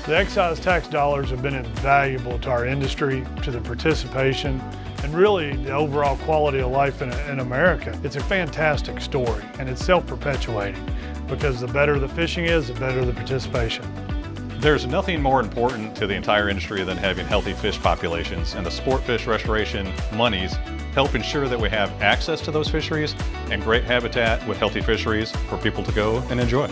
The excise tax dollars have been invaluable to our industry, to the participation, and really the overall quality of life in America. It's a fantastic story, and it's self-perpetuating because the better the fishing is, the better the participation. There's nothing more important to the entire industry than having healthy fish populations, and the sport fish restoration monies help ensure that we have access to those fisheries and great habitat with healthy fisheries for people to go and enjoy.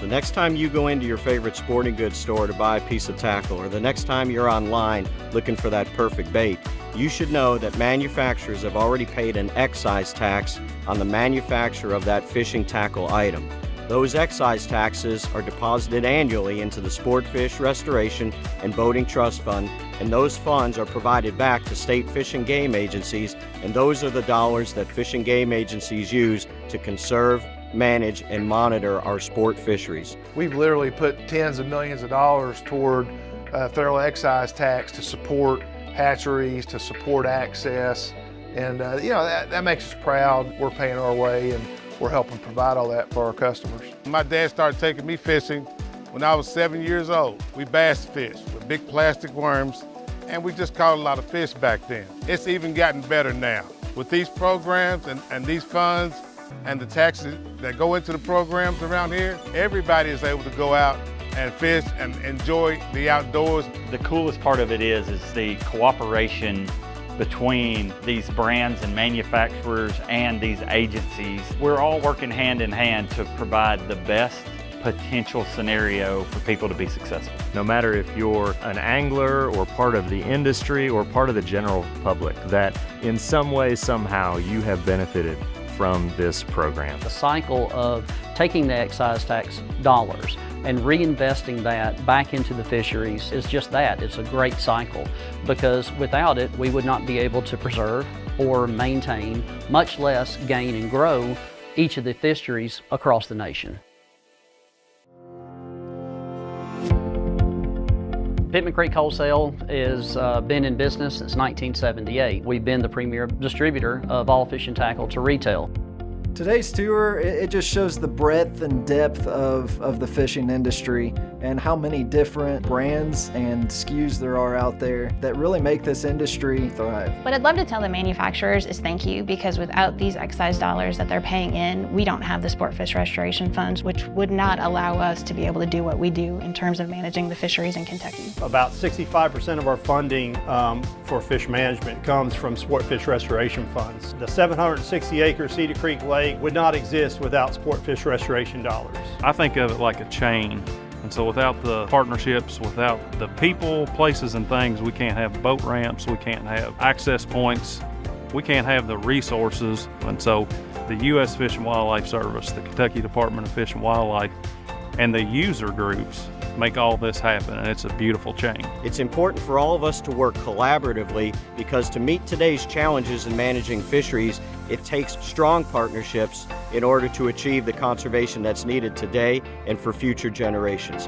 The next time you go into your favorite sporting goods store to buy a piece of tackle, or the next time you're online looking for that perfect bait, you should know that manufacturers have already paid an excise tax on the manufacture of that fishing tackle item. Those excise taxes are deposited annually into the Sport Fish Restoration and Boating Trust Fund, and those funds are provided back to state fish and game agencies, and those are the dollars that fish and game agencies use to conserve, manage, and monitor our sport fisheries. We've literally put tens of millions of dollars toward federal excise tax to support hatcheries, to support access, and that makes us proud. We're paying our way, and we're helping provide all that for our customers. My dad started taking me fishing when I was 7 years old. We bass fished with big plastic worms, and we just caught a lot of fish back then. It's even gotten better now. With these programs and these funds and the taxes that go into the programs around here, everybody is able to go out and fish and enjoy the outdoors. The coolest part of it is the cooperation between these brands and manufacturers and these agencies. We're all working hand in hand to provide the best potential scenario for people to be successful. No matter if you're an angler or part of the industry or part of the general public, that in some way, somehow, you have benefited from this program. The cycle of taking the excise tax dollars and reinvesting that back into the fisheries is just that. It's a great cycle, because without it, we would not be able to preserve or maintain, much less gain and grow, each of the fisheries across the nation. Pitman Creek Wholesale has been in business since 1978. We've been the premier distributor of all fishing tackle to retail. Today's tour, it just shows the breadth and depth of the fishing industry and how many different brands and SKUs there are out there that really make this industry thrive. What I'd love to tell the manufacturers is thank you, because without these excise dollars that they're paying in, we don't have the sport fish restoration funds, which would not allow us to be able to do what we do in terms of managing the fisheries in Kentucky. About 65% of our funding for fish management comes from sport fish restoration funds. The 760-acre Cedar Creek Lake would not exist without sport fish restoration dollars. I think of it like a chain. And so without the partnerships, without the people, places, and things, we can't have boat ramps, we can't have access points, we can't have the resources. And so the U.S. Fish and Wildlife Service, the Kentucky Department of Fish and Wildlife, and the user groups make all this happen, and it's a beautiful chain. It's important for all of us to work collaboratively, because to meet today's challenges in managing fisheries, it takes strong partnerships in order to achieve the conservation that's needed today and for future generations.